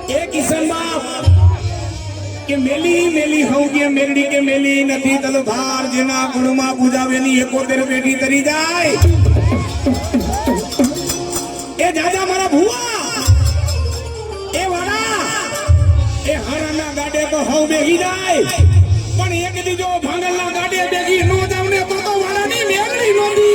એ કિશન બાપ કે મેલી મેલી હઉ કે મેરડી કે મેલી નથી તલભાર જેના ગુણમાં પૂજાવેની 71 પેઢી તરી જાય એ જાજા મારા ભુવા એ વાડા એ હરના ગાડે તો હઉ બેહી જાય પણ એક દીજો ભાંગલના ગાડે બેહી નો જાવને તો વાડાની મેરડી નોંધી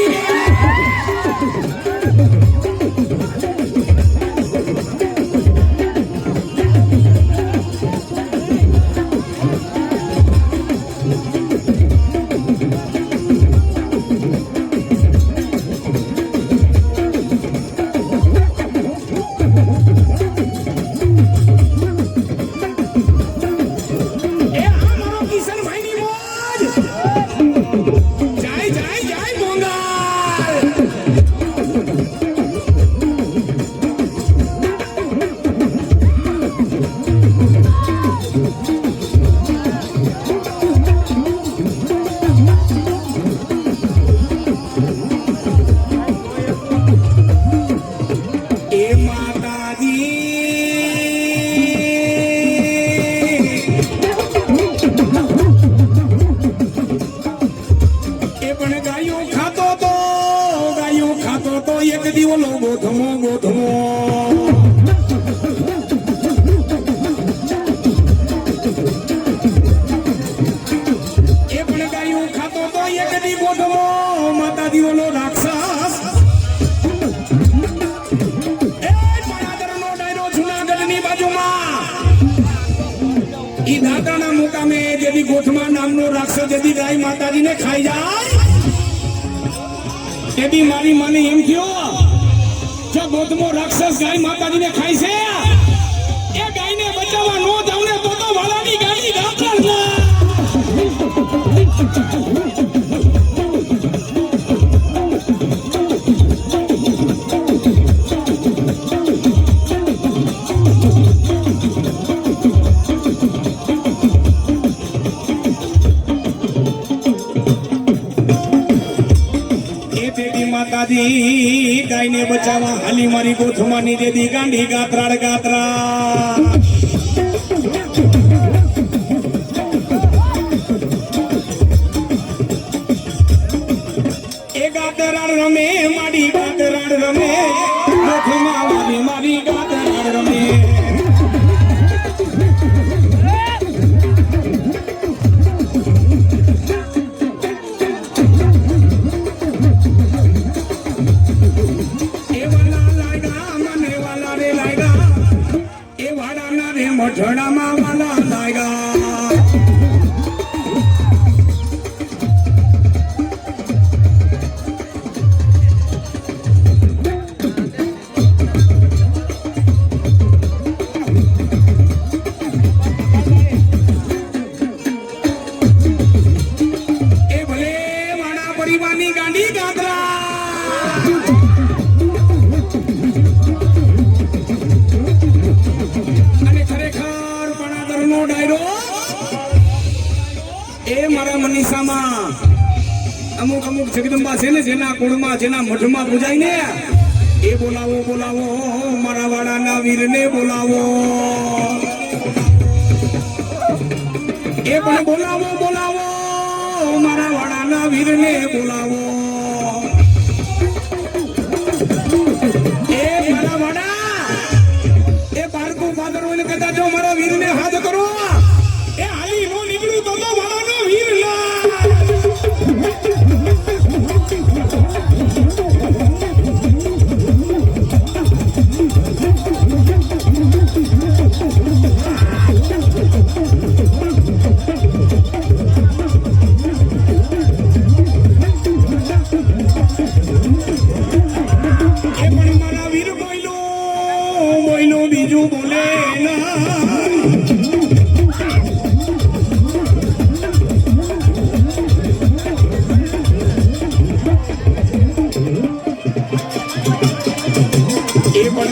गोठमा नामनो राक्षस यदि गाय माताजी ने खाई जाए तेदी मारी माने एम क्यों जो गोठमो राक्षस गाय माताजी ने खाई से ये गाय ने बचावा नो जावने तो वालानी गाड़ी दाखल गाय ने बचावा हाली मारी गोठमा नी दे दी गांडी गात्राड़ गात्रा ए गात्राड़ रमे मारी गात्राड़ रमे गोठमा वाली मारी गात्राड़ रमे मठड़ा वाला लाएगा ए भले वाड़ा परिवानी गांडी गात्रा अमुक अमुक जगदंबा से ने जेना कुळमा जेना मठमा पूजाय ने ए बोलावो बोलावो मारा वाडाना वीर ने बोलावो ए पण बोलावो बोलावो मारा वाडाना वीर ने बोलावो ए मारा वाडा ए बारको फादर होने कदा जो मारा वीर ने हाथ करो ए हाली नो निकळू तो वाडाना वीर ला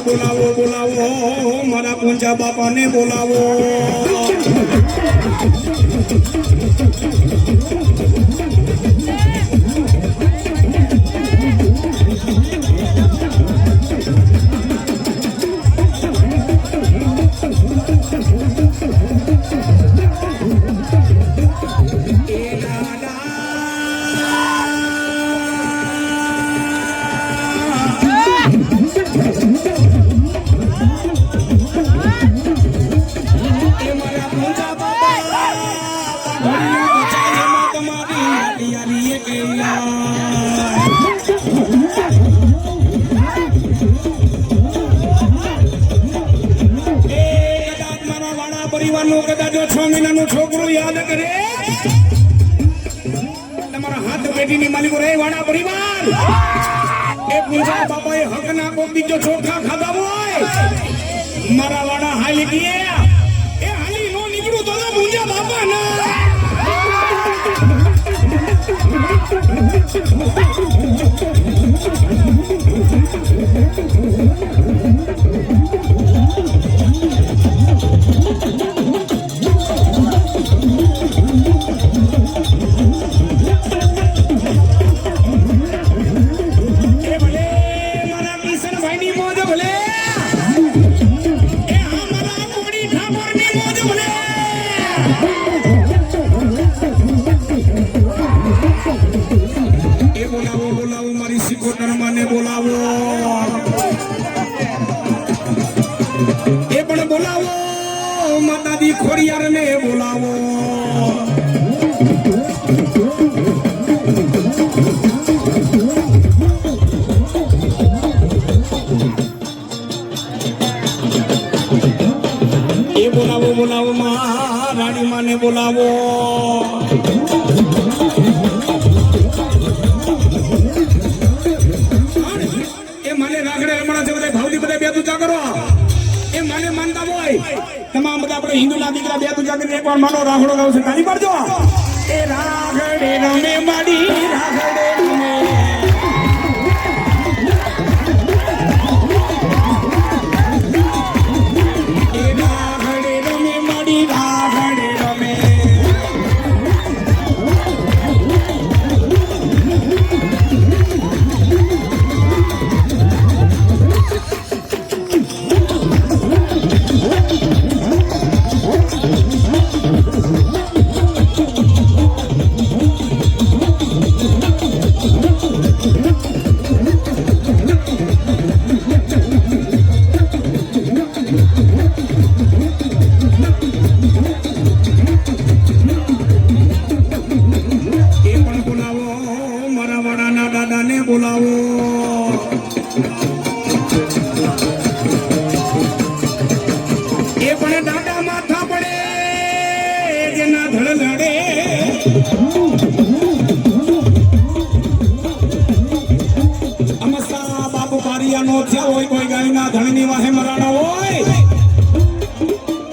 बोलावो बोलावो मारा पूंजा बापा ने बोलावो જો 6 મહિનાનું છોકરું યાદ કરે તમારા હાથ પેટીની માલિકો રે વાડા પરિવાર એ પૂજા બાપાએ હકના કોક બીજો ચોખા ખાધા હોય મારા વાડા હાલી ગયા એ હાલી નો નીકળું તો પૂજા બાપા ના ખોડિયાર ને બોલાવો એ બોલાવો બોલાવો માં રાણી માને બોલાવો એ મને રાગડે રમણા છે બધા ભાવથી બધા બે તુચા કરો એ મને માનતા હોય તમામ બધા આપણે હિન્દુના દીકરા બે તુજા કરીને એકવાર માનો રાઘડો ગાવશે તાળી પાડજો એ રાઘડે રમે માડી રાઘડે રમે એ રાઘડે રમે માડી રાઘડે રમે હોય કોઈ ગાયના ધણની વાહે મરાડા હોય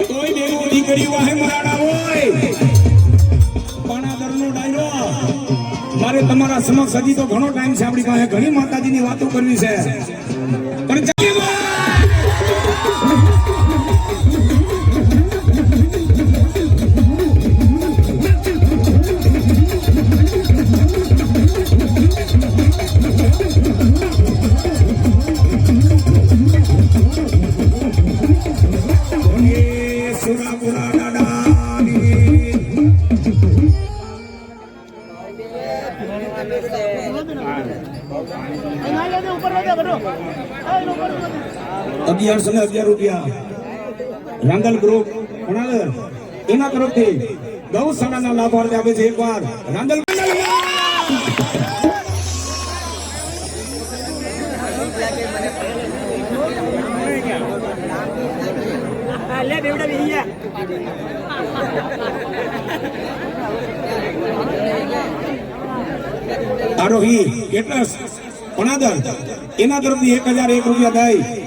કોઈ દેવું દીકરી વાહે મરાડા હોય પાણાદરનો ડાયરો મારે તમારા સમક્ષ હજી તો ઘણો ટાઈમ છે આપણી પાસે ઘણી માતાજીની વાતો કરવી છે પણ ₹1111 રાંદલ ગ્રુપ ભણાલર એના તરફથી ગૌશાળાના લાભાર્થી આપે છે એકવાર રાંદલ આરોહી કેટલા ભણાદર એના તરફથી ₹1001 દઈ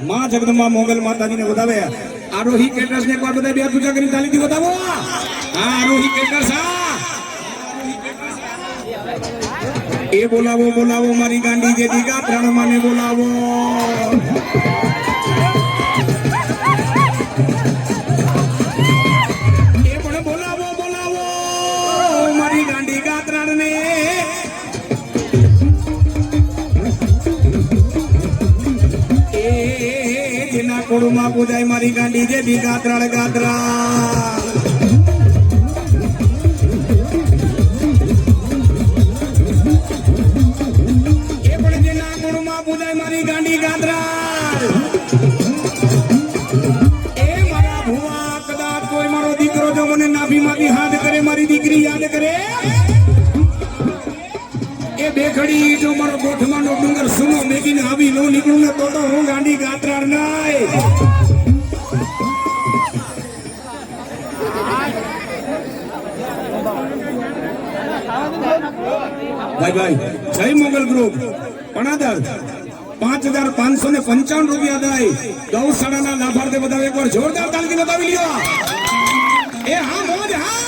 માં જગદંબા મોગલ માતાજીને વધાવે આરોહી કેટર્સ ને એકવાર બધા બે પૂજા કરી તાલીથી વધાવો હા આરોહી કેટર્સ એ બોલાવો બોલાવો મારી ગાંડી જે દીગા ત્રણ માને બોલાવો એ પણ બોલાવો બોલાવો મારી ગાંડી ગાત્રાણ ને કોડમાં પૂજાય મારી ગાંડી જે દી ગાત્રાળ ગાત્રા એ પણ જેના કોડમાં પૂજાય મારી ગાંડી ગાત્રા એ મારા ભુવા કદાચ કોઈ મારો દીકરો જો મને નાભીમાંથી હાથ કરે મારી દીકરી યાદ કરે એ બેખડી જો મારો ગોઠમાંનો ડુંગર સુનો મેગીને આવી નો નીકળું ને તો હું ગાંડી ગાત્રાળ નાય ભાઈ ભાઈ જય મોગલ ગ્રુપ પણાદર 5555 રૂપિયા દઈ ગૌશાળાના લાભાર્થી બધા એકવાર જોરદાર તાલથી બતાવી લ્યો એ હા મોજ હા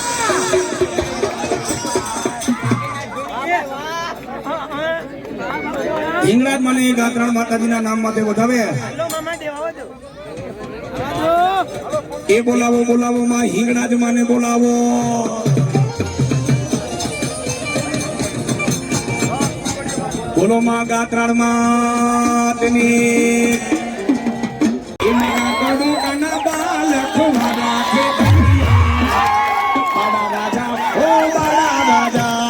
હિંગળાજ મને ગાત્રાણ માતાજીના નામ માટે વધાવે એ બોલાવો બોલાવો માં હિંગળાજ માને બોલાવો બોલો માં ગાત્રાણ માતની એના કડુ કાના બાલ ખુવા રાખે બાળા રાજા ઓ બાળા રાજા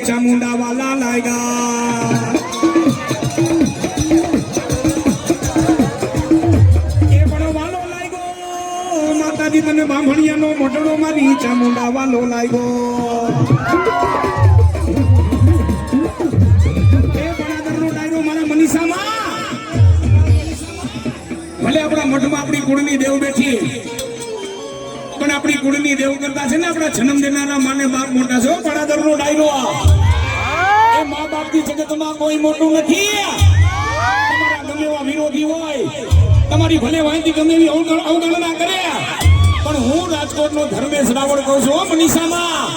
चामुंडा वाला लाएगा ए बड़ो वालो लाएगो माता दी तने बांभणिया नो मोटड़ो मारी चामुंडा वालो लाएगो ए बनादर नो डायरो मारा मनीषा मा भले अपना मठ में अपनी कुळनी देव बैठी पण अपनी कुळनी देव करता छे ने अपना जन्म देनारा माने बाप मोटा छो बनादर नो डायरो ए मां बाप की जगत में कोई मोटू नहीं તમારા ગમે એવા વિરોધી હોય તમારી ભલે વાંધી ગમે એવી અવગણના કરે પણ હું રાજકોટનો ધર્મેશ રાવળ કહું છું મનીષામાં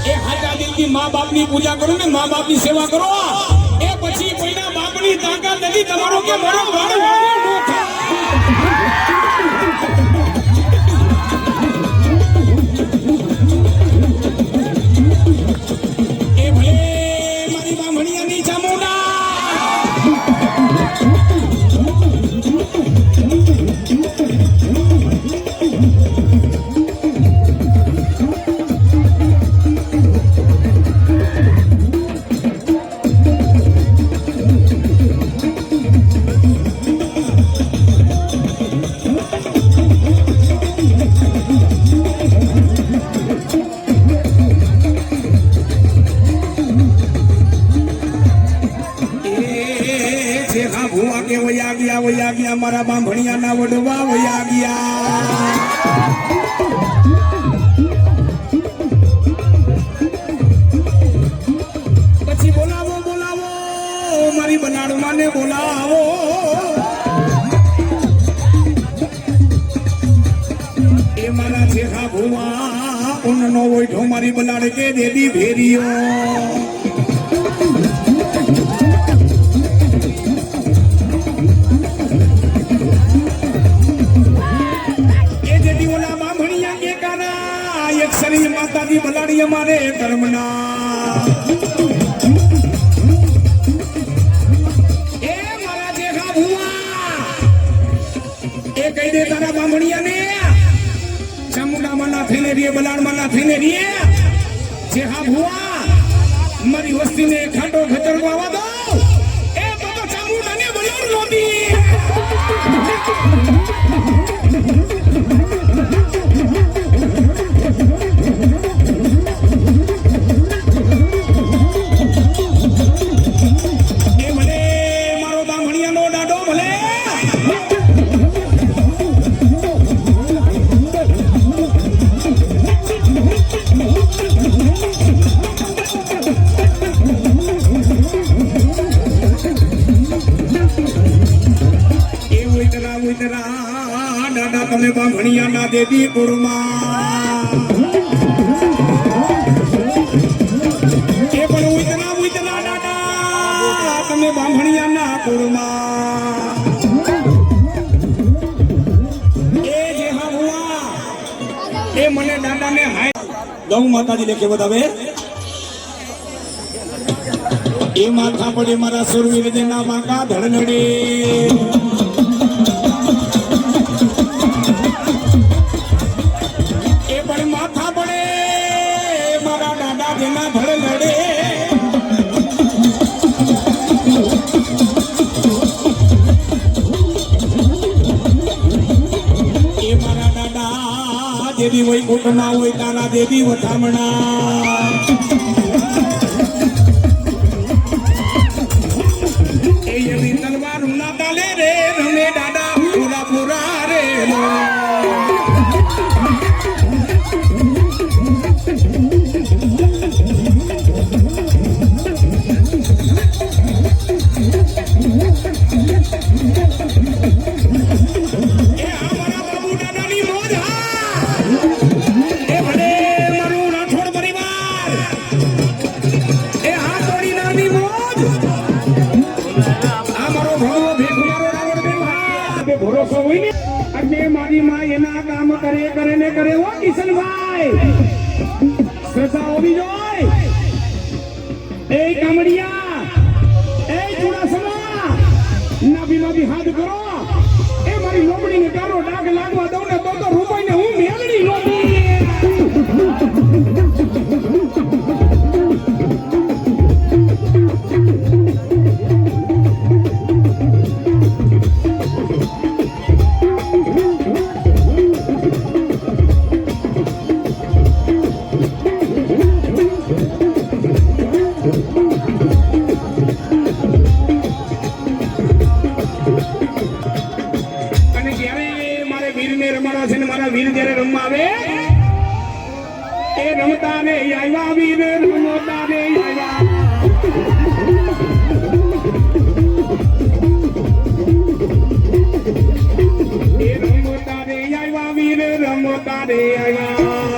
એ હાચા દિલથી મા બાપની પૂજા કરો ને મા બાપની સેવા કરો એ પછી કોઈના બાપની તાકાત નથી તમારો કે મારો વાળ વાળો નો થાય वया गया मारा बांभणिया ना वडवा वया गया પછી બોલાવો બોલાવો મારી બનાડ માને બોલાવો એ મારા જેહા ભુવા ઉનનો ઓઠો મારી બલાડ કે દેદી ભેરિયો माता दी बलाड़ी हमारे कर्मना ए मारा देखा भुआ ए कही दे तारा बामणिया ने चामुंडा मना थीने रिए बलाड़ मना थीने रिए जेहा भुआ मारी वस्ती ने खाटो खतर आवा दो ए तो चामुंडा ने बलाड़ लोदी તમે બાંભણિયા ના દેવી કુળમાં એ પણ ઉતના દાદા તમે બાંભણિયા ના કુળમાં એ જે હા હુઆ એ મને દાદા ને હાય ગૌ માતાજી લેકે બતાવે એ માથા પડે મારા સુરવીર જેના વાંકા ધડનડે એ પણ માથા પડે મારા દાદા જેના ધડનડે એ મારા દાદા દેવી હોય કુટુંબમાં હોય તારા દેવી વથામણા મારી માં એના કામ કરે કરે ને કરે ઓ કિશનભાઈ શ્રદ્ધા હોવી જોઈએ એ કામડિયા એ ચુડાસમા નાભી હાથ કરો એ મારી લોમડી ને કારો ડાગ લાગવા દઉં ને તો રૂપાઈ ને હું મેલડી લોમડી વીર જ્યારે રમવા આવે એ રમતા રે આવ્યા વીર રમતા રે આવ્યા એ રમતા રે આવ્યા વીર રમતા રે આવ્યા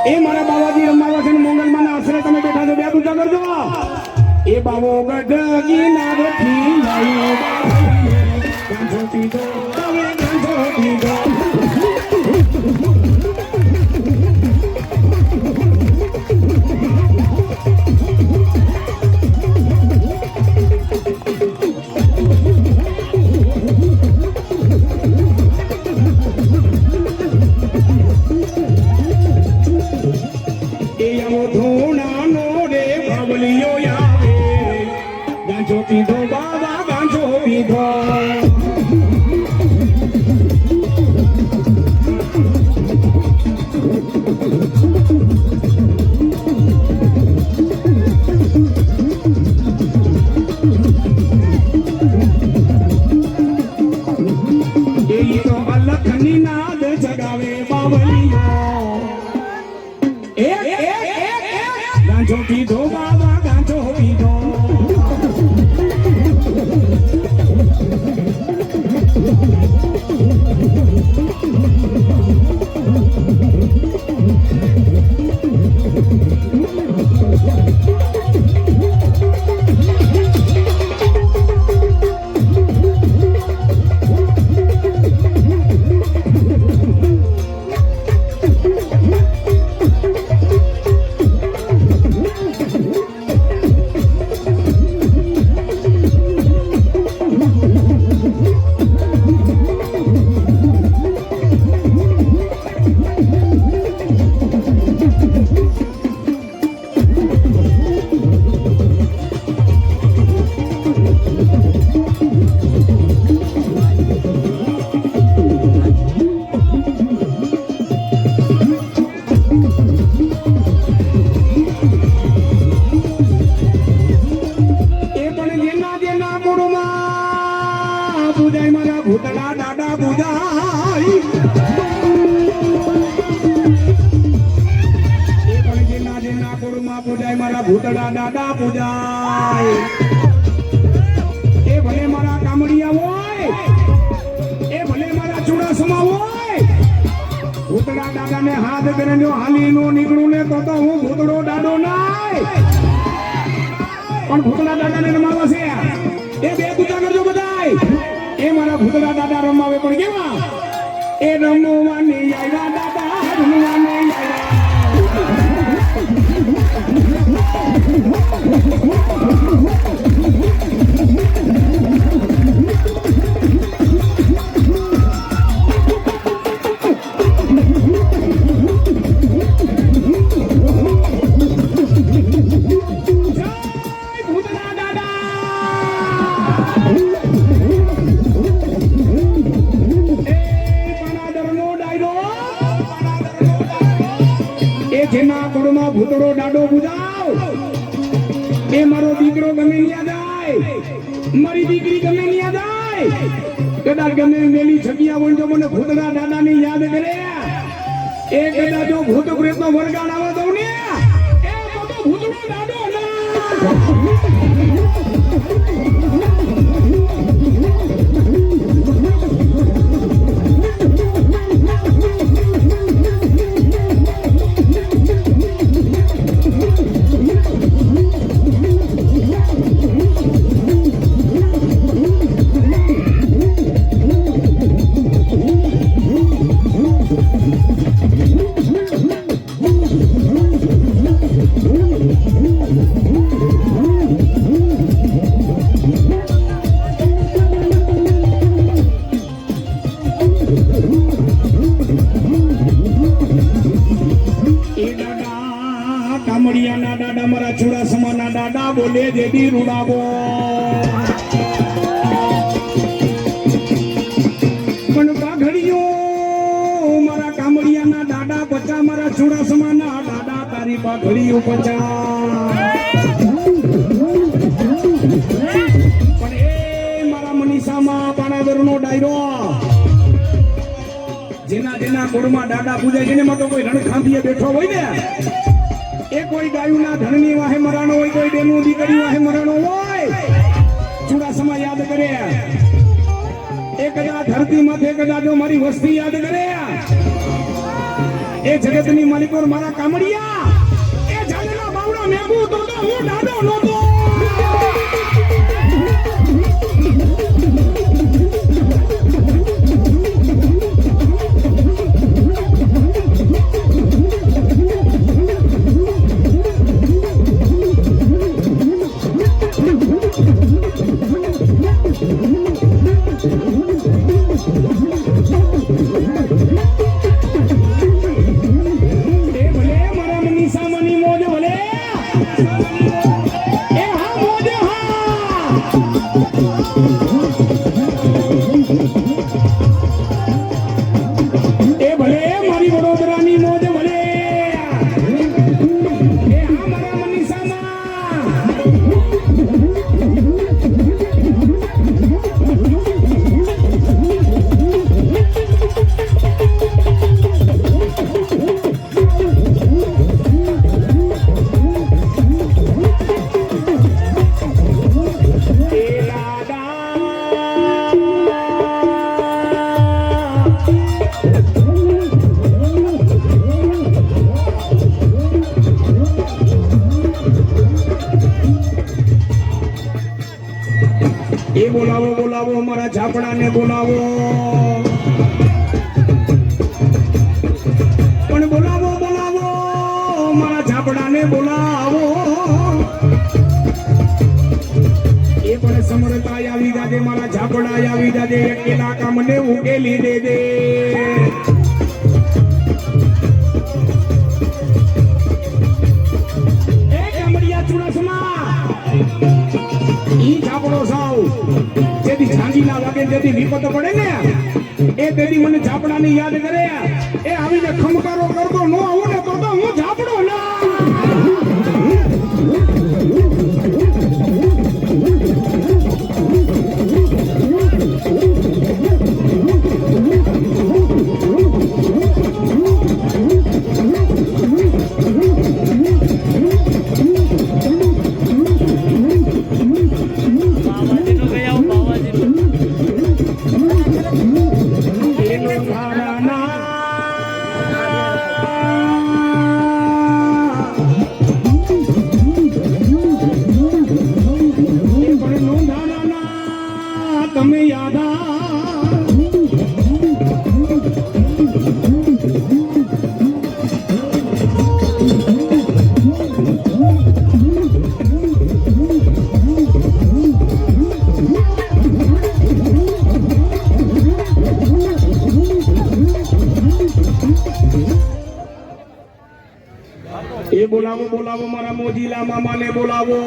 એ મારા બાવાજી રમાવા છે મોંગલમાં ના આશરે તમે બેઠા છો બે પૂજા કરજો એ બાવો ગઢગી ના રથી લાયો ગાંજો પીધો તમે ગાંજો પીધો પીધો બાબા ગાંજો પીધો પૂજાય મારા ભૂતળા દાદા પૂજાય એ પણ જેના જેના કુળમાં પૂજાય મારા ભૂતળા દાદા પૂજાય એ ભલે મારા કામડિયા હોય એ ભલે મારા ચુડાસમા હોય ભૂતળા દાદાને હાથ કરીને હાલી નો નીકળું ને તો હું ભૂતળો દાદો નાય પણ ભૂતળા દાદાને રમાવા છે એ બે પૂજા કરજો બધાય એ મારા ભૂતળા દાદા રમાવે પણ કેવા એ રમવાની આવ્યા દાદા રમવાની જેના કુળમાં ભૂતળો દાડો પૂજાવ એ મારો દીકરો ગમે ન્યા જાય મારી દીકરી ગમે ન્યા જાય કદાચ ગમે મેલી જગ્યા હોય તો મને ભૂતળા દાદાની યાદ કરે એ કદાચ જો ભૂત પ્રેતનો વરગાડ આવે તો ને એ તો ભૂતળો દાડો ના દાદા મારા ચુડાસમાના દાદા બોલે જેદી રૂડાવો પણ પાઘડીઓ મારા કામડિયાના દાદા પચા મારા ચુડાસમાના દાદા તારી પાઘડીઓ પચા પણ એ મારા મનીષામાં પાણાદરનો ડાયરો જેના જેના કુળમાં દાદા પૂજાય જેને માં તો કોઈ રણખાંભીએ બેઠો હોય ને એ કોઈ ગાયુના ધણની વાહે મરાણો હોય કોઈ બેનું દીકરી વાહે મરાણો હોય ચુડાસમા યાદ કરે એ કદાચ ધરતી માથે કદાચ મારી વસ્તી યાદ કરે એ જગતની માલિકો મારા કામડિયા એ જાનેલા બાવડા મેગું તો હું દાદો નહોતો બોલાવો બોલાવો મારા ઝાપડાને બોલાવો પણ બોલાવો બોલાવો મારા ઝાપડાને બોલાવો એ પણ સમરતા આવી જાજે મારા ઝાપડા આવી જાજે એકેલા કામને ઉકેલી દેજે એ કામડિયા ચુડાસમા ઈ ઝાપડો સાવ જેથી ઝાંગીના વાગે જેથી વિપત પડે ને એ તેથી મને ઝાપડાની યાદ કરે એ આવીને ખમકારો કરતો નો આવું ને તો હું ઝાપડો ના તમે યાદા એ બોલાવો બોલાવો મારા મોજીલા મામાને બોલાવો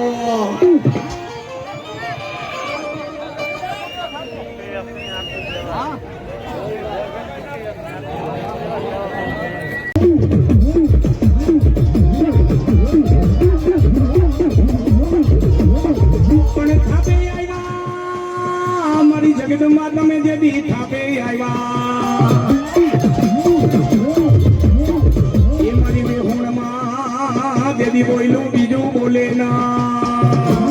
પણ થાપે આવ્યા મારી જગતમાં તમે જે દી થાપે આવ્યા એ મારી વેહુણમાં દેદી બોયલું બીજું બોલે ના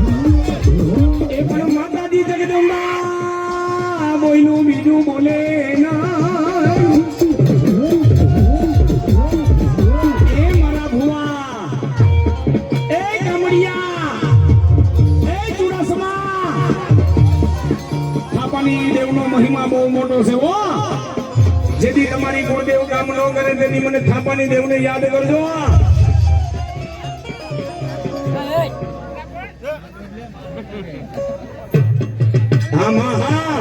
એ પણ માતાજી જગદંબા બોયલું બીજું બોલે ના એ મારા ભુવા એ ગામડિયા એ ચુડાસમા થાપાની દેવનો મહિમા બહુ મોટો છે હો જેથી તમારી કુળદેવ કામ ન કરે તેની મને થાપાની દેવને યાદ કરજો આમાં હા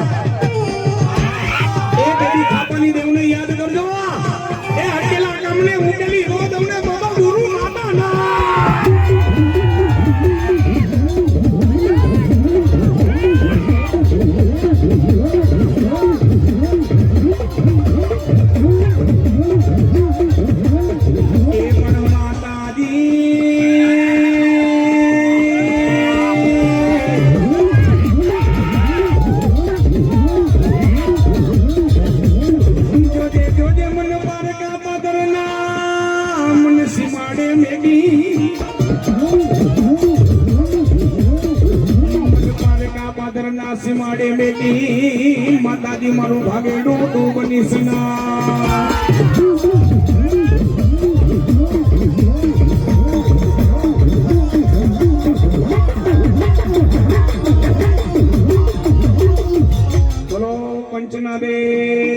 એ કદી થાપાની દેવને યાદ કરજો એ અકેલા કામને ઉકેલી રો દવને બાબા ગુરુ માતા ના એ પણ માતાજી જોજે જોજે મન પારકા પાદરના મન સીમાડે મેડી મન પારકા પાદરના સીમાડે મેડી માતાજી મારું ભાગેડું તું બનીશ ના બોલો પંચના દે